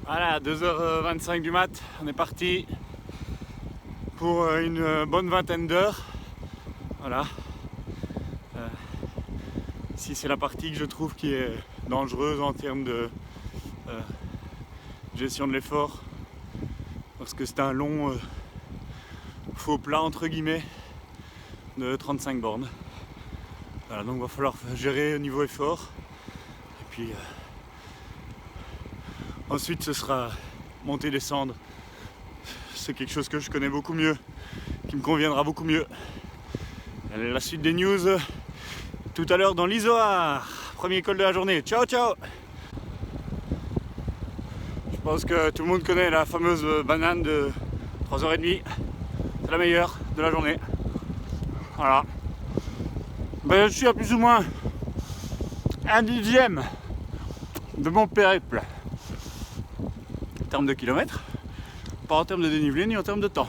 Voilà, 2h25 du mat, on est parti pour une bonne vingtaine d'heures. Voilà. Ici c'est la partie que je trouve qui est dangereuse en termes de gestion de l'effort. Parce que c'est un long faux plat entre guillemets de 35 bornes. Voilà, donc il va falloir gérer au niveau effort. Et puis ensuite ce sera monter, descendre. C'est quelque chose que je connais beaucoup mieux, qui me conviendra beaucoup mieux. Allez, la suite des news tout à l'heure dans l'Isoard. Premier col de la journée. Ciao ciao. Je pense que tout le monde connaît la fameuse banane de 3h30. C'est la meilleure de la journée. Voilà. Ben, je suis à plus ou moins 1/10 de mon périple. En termes de kilomètres, pas en termes de dénivelé ni en termes de temps.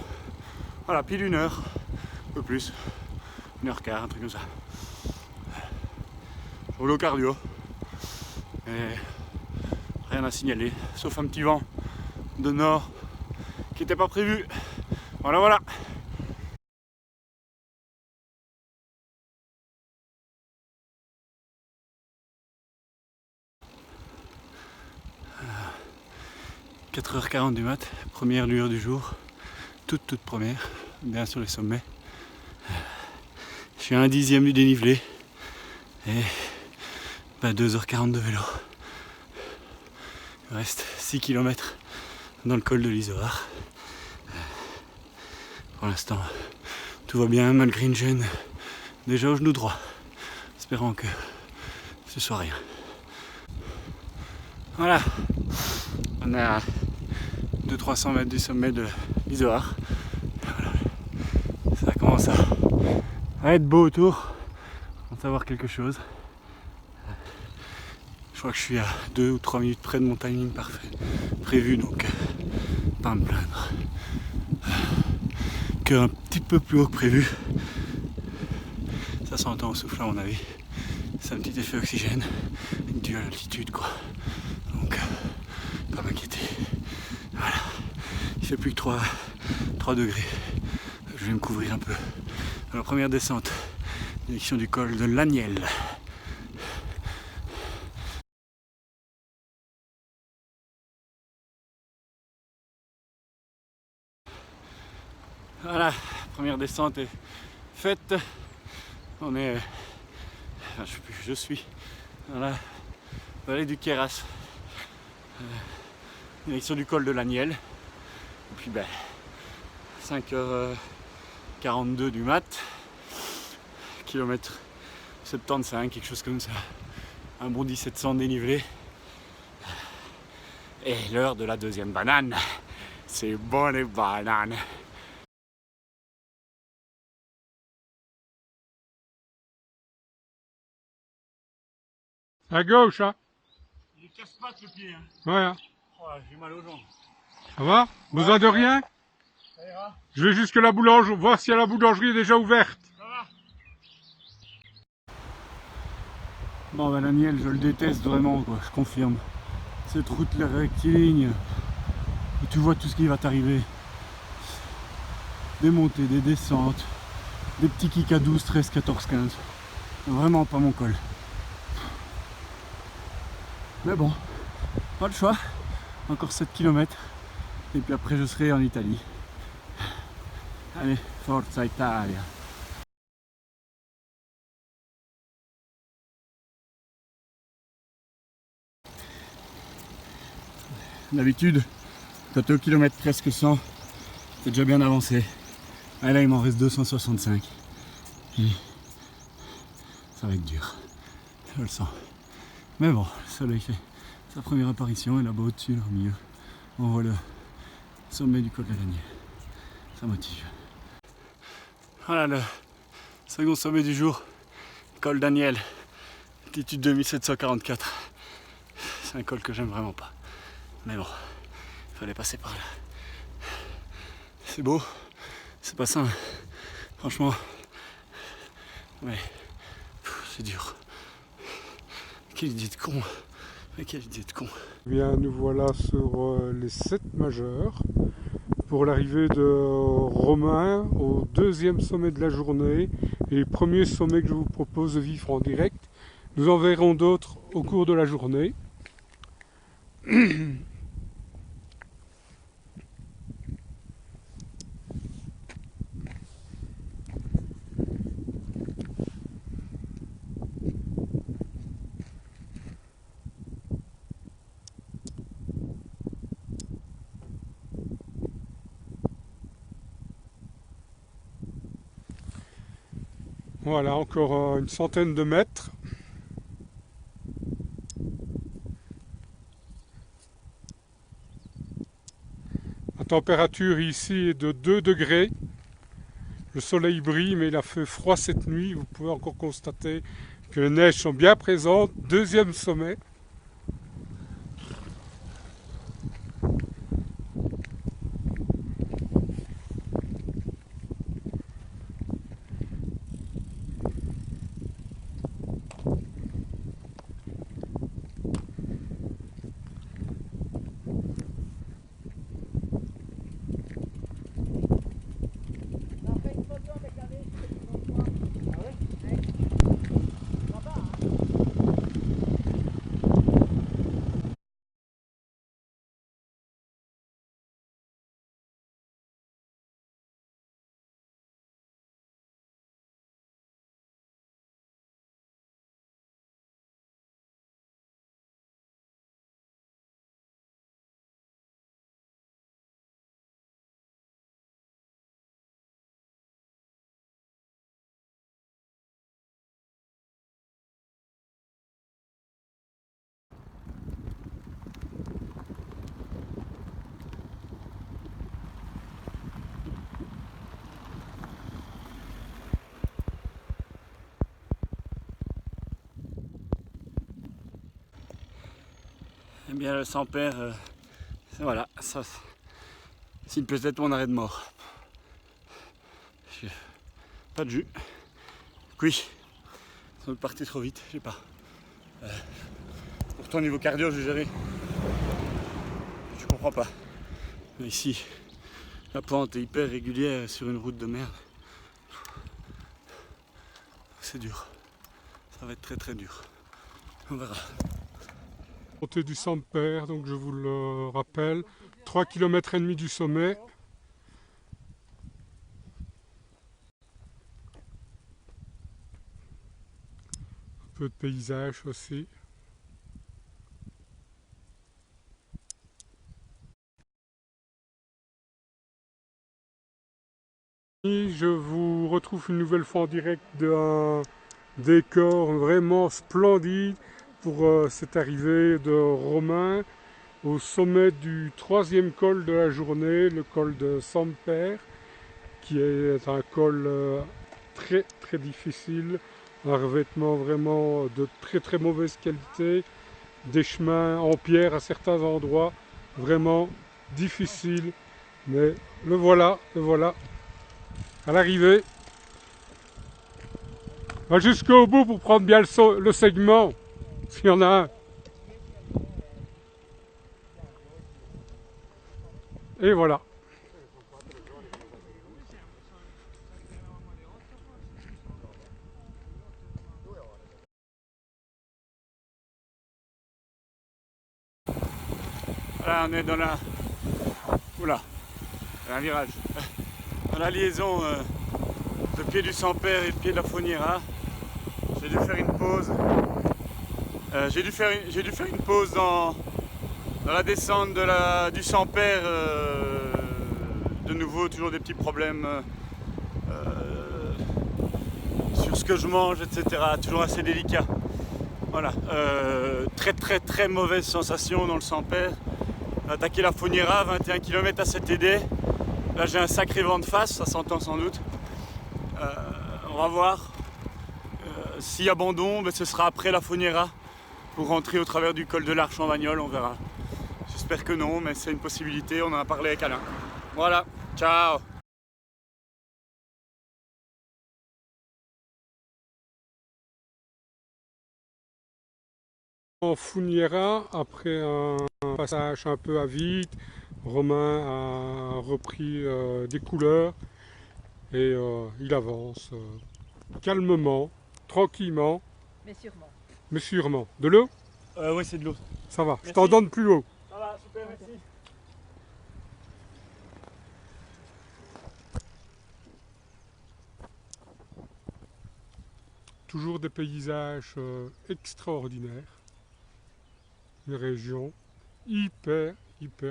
Voilà, pile 1 heure, un peu plus, 1h15, un truc comme ça. Au cardio. Et rien à signaler, sauf un petit vent de nord qui n'était pas prévu. Voilà, voilà. « 4h40 du mat, première lueur du jour, toute première, bien sur les sommets. Je suis à 1/10 du dénivelé et 2h40 de vélo. Il reste 6 km dans le col de l'Isoard. Pour l'instant, tout va bien malgré une gêne déjà au genou droit. Espérons que ce soit rien. Voilà, on est à 200-300 mètres du sommet de l'Isoard. Voilà. Ça commence à être beau autour. On va savoir quelque chose. Je crois que je suis à 2 ou 3 minutes près de mon timing parfait prévu, donc pas à me plaindre. Que un petit peu plus haut que prévu. Ça s'entend au souffle à mon avis. C'est un petit effet oxygène dû à l'altitude quoi. Donc pas m'inquiéter. Voilà. Il fait plus que 3 degrés. Je vais me couvrir un peu. Alors première descente, direction du col de l'Aniel. Voilà, première descente est faite. On est, enfin, je suis dans la vallée du Queyras, direction du col de l'Aniel. Et puis 5h42 du mat, kilomètre 75, quelque chose comme ça, un bon 1700 dénivelé. Et l'heure de la deuxième banane, c'est bon les bananes. À gauche, hein. Il casse pas le pied, hein. Voilà. Oh, j'ai mal aux jambes. Ça va? Besoin de rien? Ça ira. Je vais jusque la boulangerie, voir si la boulangerie est déjà ouverte. Ça va. Bon ben l'Aniel, je le déteste vraiment quoi, je confirme. Cette route la rectiligne, où tu vois tout ce qui va t'arriver. Des montées, des descentes, des petits kicks à 12, 13, 14, 15. Vraiment pas mon col. Mais bon, pas le choix. Encore 7 km. Et puis après je serai en Italie. Allez, Forza Italia. D'habitude, quand tu es au kilomètre presque 100, t'es déjà bien avancé. Ah, là il m'en reste 265. Et ça va être dur. Je le sens. Mais bon, le soleil fait sa première apparition et là-bas au-dessus, là, au milieu, on voit le sommet du col de l'Aniel. Ça motive. Voilà le second sommet du jour, col d'Aniel, altitude 2744. C'est un col que j'aime vraiment pas. Mais bon, il fallait passer par là. C'est beau, c'est pas ça, franchement. Mais c'est dur. Quelle idée de con. Quelle idée de con. Eh bien, nous voilà sur les 7 majeurs pour l'arrivée de Romain au deuxième sommet de la journée et premier sommet que je vous propose de vivre en direct. Nous en verrons d'autres au cours de la journée. Voilà, encore une centaine de mètres. La température ici est de 2 degrés. Le soleil brille, mais il a fait froid cette nuit. Vous pouvez encore constater que les neiges sont bien présentes. Deuxième sommet. Eh bien le sans-père, voilà, ça c'est peut-être mon arrêt de mort. Pas de jus. Oui, ça doit partir trop vite, je sais pas. Pourtant au niveau cardio j'ai géré. Je comprends pas. Mais ici, la pente est hyper régulière sur une route de merde. C'est dur. Ça va être très très dur. On verra. Montée du Saint-Père, donc je vous le rappelle, 3 km et demi du sommet. Un peu de paysage aussi. Je vous retrouve une nouvelle fois en direct d'un décor vraiment splendide pour cette arrivée de Romain au sommet du troisième col de la journée, le col de Saint-Père, qui est un col très très difficile, un revêtement vraiment de très très mauvaise qualité, des chemins en pierre à certains endroits, vraiment difficiles, mais le voilà, à l'arrivée. Va jusqu'au bout pour prendre bien le segment, s'il y en a un. Et voilà. Voilà, on est dans la... Oula, un virage. Dans la liaison de pied du Saint-Père et pied de la Fauniera. J'ai dû faire une pause. J'ai dû faire une pause dans la descente du Saint-Père. De nouveau, toujours des petits problèmes sur ce que je mange, etc. Toujours assez délicat. Voilà. Très très très mauvaise sensation dans le Saint-Père. Attaquer la Fauniera, 21 km à 7 TD. Là j'ai un sacré vent de face, ça s'entend sans doute. On va voir. S'il y a abandon, ben, ce sera après la Fauniera pour rentrer au travers du col de l'Arche en Bagnole, on verra. J'espère que non, mais c'est une possibilité, on en a parlé avec Alain. Voilà, ciao! En Funiera, après un passage un peu à vide, Romain a repris des couleurs et il avance calmement, tranquillement, Mais sûrement. mais sûrement. De l'eau? Oui, c'est de l'eau. Ça va, je Merci. t'en donne plus haut. Ça va, super, merci. Toujours des paysages extraordinaires. Une région hyper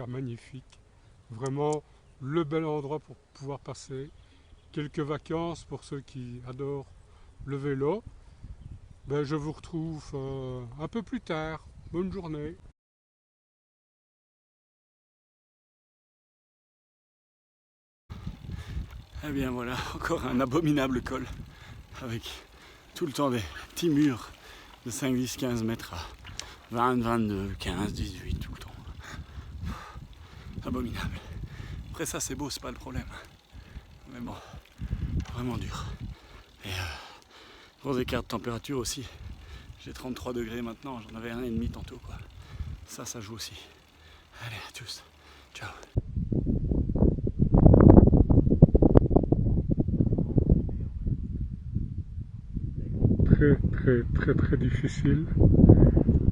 magnifique. Vraiment le bel endroit pour pouvoir passer quelques vacances pour ceux qui adorent le vélo. Ben, je vous retrouve un peu plus tard. Bonne journée. Eh bien voilà, encore un abominable col avec tout le temps des petits murs de 5, 10, 15 mètres à 20, 22, 15, 18 tout le temps. Abominable. Après ça c'est beau, c'est pas le problème. Mais bon, vraiment dur. Et gros écart de température aussi. J'ai 33 degrés maintenant, j'en avais 1,5 tantôt quoi. Ça joue aussi. Allez à tous. Ciao. Très difficile.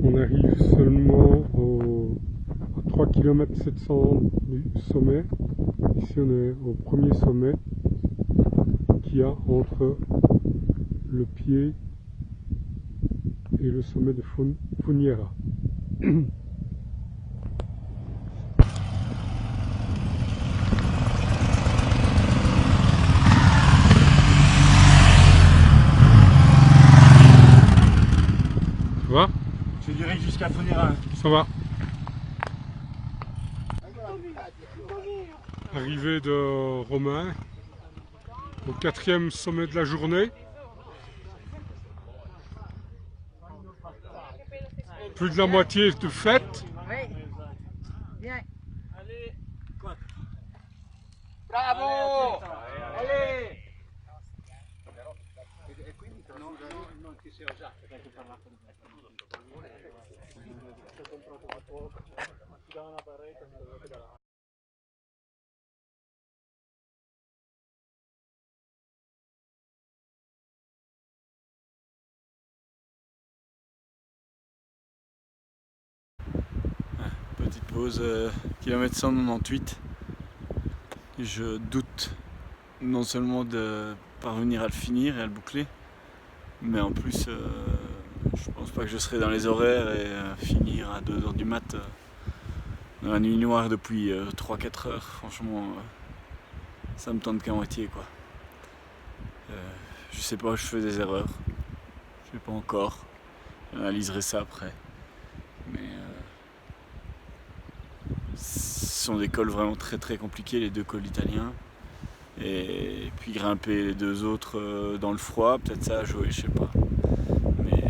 On arrive seulement à 3 km 700 du sommet. Ici on est au premier sommet qu'il y a entre le pied et le sommet de Funiera. Ça va? Je dirais jusqu'à Funiera. Ça va. Arrivée de Romain au 4e sommet de la journée. Plus de la moitié de fête. Oui. Bien. Allez, quoi? Bravo! Allez! Petite pause, kilomètre 198. Je doute non seulement de parvenir à le finir et à le boucler, mais en plus je pense pas que je serai dans les horaires et finir à 2h du mat dans la nuit noire depuis 3-4 heures. Franchement ça me tente qu'à moitié quoi. Je sais pas, je fais des erreurs, je sais pas encore, j'analyserai ça après, mais ce sont des cols vraiment très compliqués, les 2 cols italiens. Et puis grimper les 2 autres dans le froid, peut-être ça a joué, je sais pas. Mais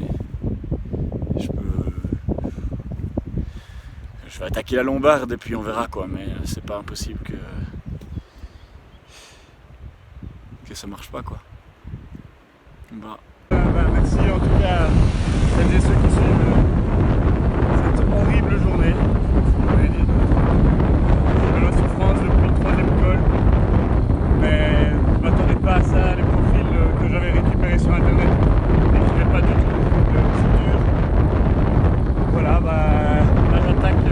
je vais attaquer la Lombarde et puis on verra quoi, mais c'est pas impossible que ça marche pas quoi. Bah. Merci en tout cas à celles et ceux qui suivent cette horrible journée. La souffrance depuis le 3e col, mais je ne m'attendais pas à ça. Les profils que j'avais récupérés sur internet ne décrivaient pas du tout, donc c'est dur. Voilà, là j'attaque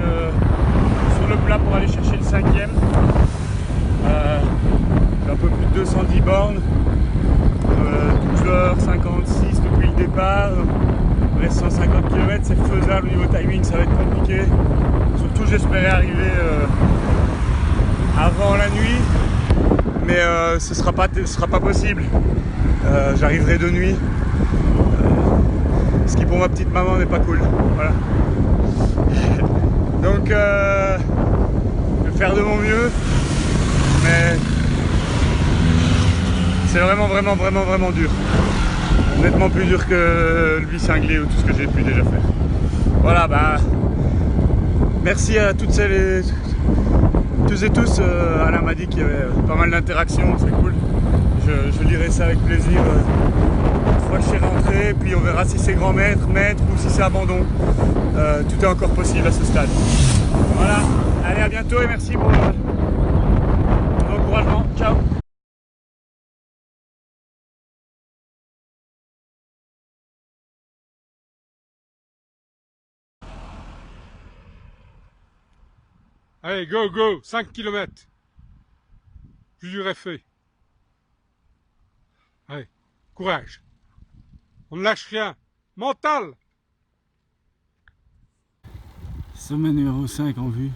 sur le plat pour aller chercher le 5e. J'ai un peu plus de 210 bornes, 12h56 depuis le départ. Il reste 150 km, c'est faisable au niveau timing, ça va être compliqué. Surtout j'espérais arriver avant la nuit, mais ce sera pas possible. J'arriverai de nuit, ce qui pour ma petite maman n'est pas cool. Voilà. Donc je vais faire de mon mieux, mais c'est vraiment dur. Nettement plus dur que le bicinglé ou tout ce que j'ai pu déjà faire. Voilà, merci à toutes celles et tous et tous. Alain m'a dit qu'il y avait pas mal d'interactions, c'est cool. Je lirai ça avec plaisir une fois que je serai rentré, puis on verra si c'est grand maître ou si c'est abandon. tout est encore possible à ce stade. Voilà, allez à bientôt et merci pour l'encouragement. Ciao. Allez, go, go, 5 km. Plus dur est fait. Allez, courage. On ne lâche rien. Mental. Sommet numéro 5 en vue.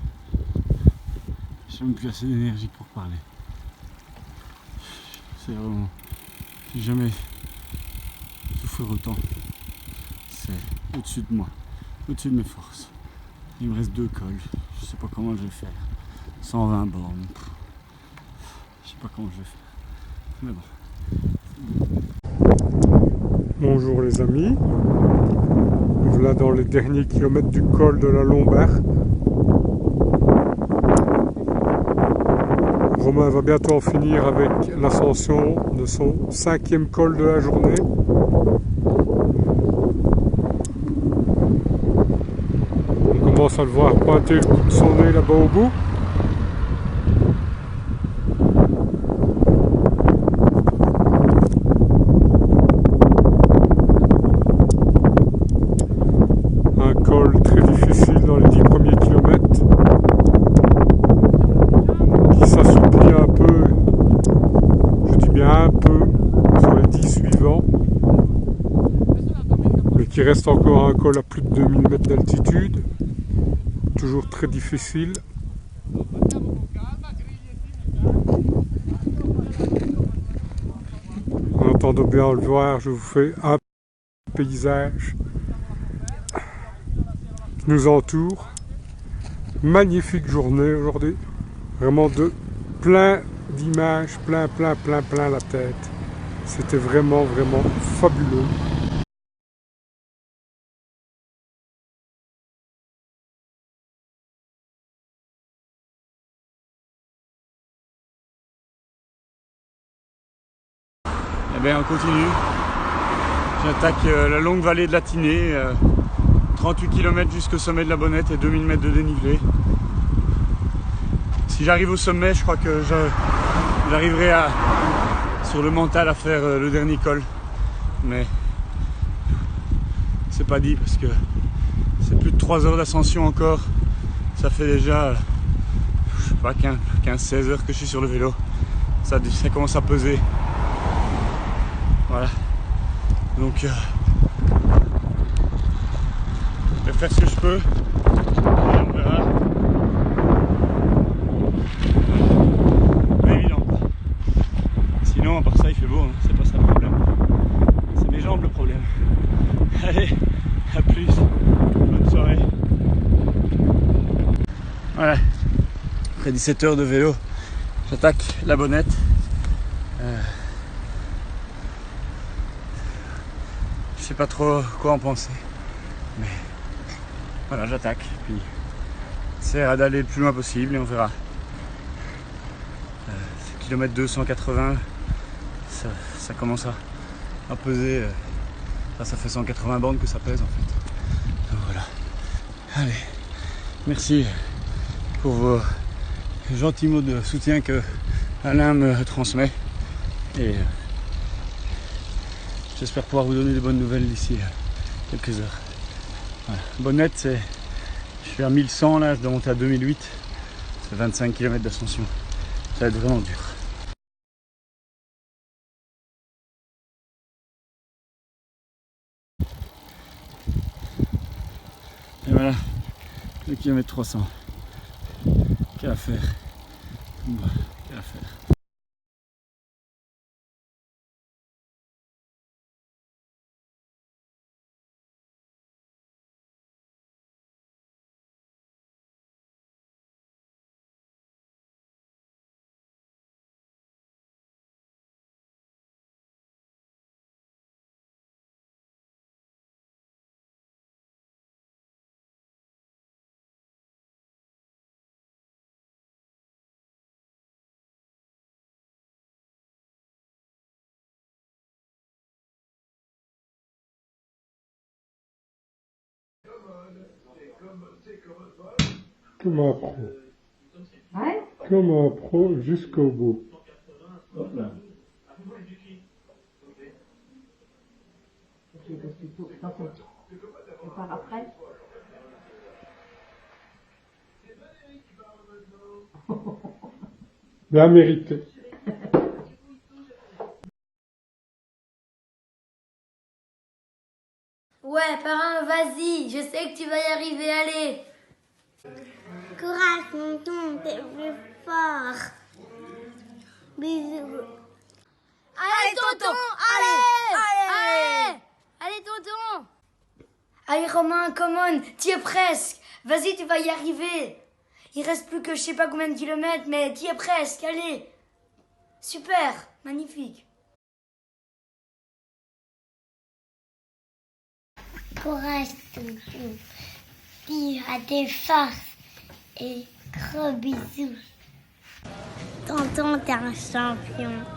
Je n'ai même plus assez d'énergie pour parler. C'est vraiment... J'ai jamais souffert autant. C'est au-dessus de moi, au-dessus de mes forces. Il me reste 2 cols. Je sais pas comment je vais faire. 120 bornes. Je sais pas comment je vais faire. Mais bon. Bonjour les amis. Voilà dans les derniers kilomètres du col de la Lombard. Romain va bientôt en finir avec l'ascension de son 5e col de la journée. On commence à le voir pointer le bout de son nez là-bas au bout. Un col très difficile dans les 10 premiers kilomètres, qui s'assouplit un peu, je dis bien un peu, sur les 10 suivants, mais qui reste encore un col à plus de 2000 mètres d'altitude, toujours très difficile. En attendant bien le voir, je vous fais un paysage qui nous entoure. Magnifique journée aujourd'hui, vraiment de plein d'images, plein la tête. C'était vraiment fabuleux. Eh bien on continue. J'attaque la longue vallée de la Tinée. 38 km jusqu'au sommet de la Bonnette et 2000 mètres de dénivelé. Si j'arrive au sommet, je crois que j'arriverai sur le mental à faire le dernier col. Mais c'est pas dit parce que c'est plus de 3 heures d'ascension encore. Ça fait déjà, je sais pas, 15-16 heures que je suis sur le vélo. Ça commence à peser. Voilà. Donc je vais faire ce que je peux. Et on verra. Pas évident quoi. Sinon à part ça il fait beau, hein. C'est pas ça le problème. C'est mes jambes le problème. Allez, à plus. Bonne soirée. Voilà. Après 17 heures de vélo, j'attaque la Bonnette. Je sais pas trop quoi en penser. Mais voilà, j'attaque. Puis j'essaierai d'aller le plus loin possible et on verra. Kilomètre 280, ça commence à peser. Ça fait 180 bornes que ça pèse en fait. Donc voilà. Allez, merci pour vos gentils mots de soutien que Alain me transmet. Et j'espère pouvoir vous donner des bonnes nouvelles d'ici quelques heures. Voilà. Bonnette, je suis à 1100 là, je dois monter à 2008. C'est 25 km d'ascension. Ça va être vraiment dur. Et voilà, le kilomètre 300. Quelle affaire. Quelle affaire. Comme un pro. Ouais. Comme un pro jusqu'au bout. Hop là. On part après. Bien mérité. Ouais, parrain, vas-y, je sais que tu vas y arriver, allez. Courage, tonton, t'es plus fort. Bisous. Allez, tonton, allez. Allez, tonton. Allez, Romain, come on, t'y es presque. Vas-y, tu vas y arriver. Il reste plus que je sais pas combien de kilomètres, mais t'y es presque, allez. Super, magnifique. Courage, tonton. Tu as des forces et gros bisous. Tonton, t'es un champion.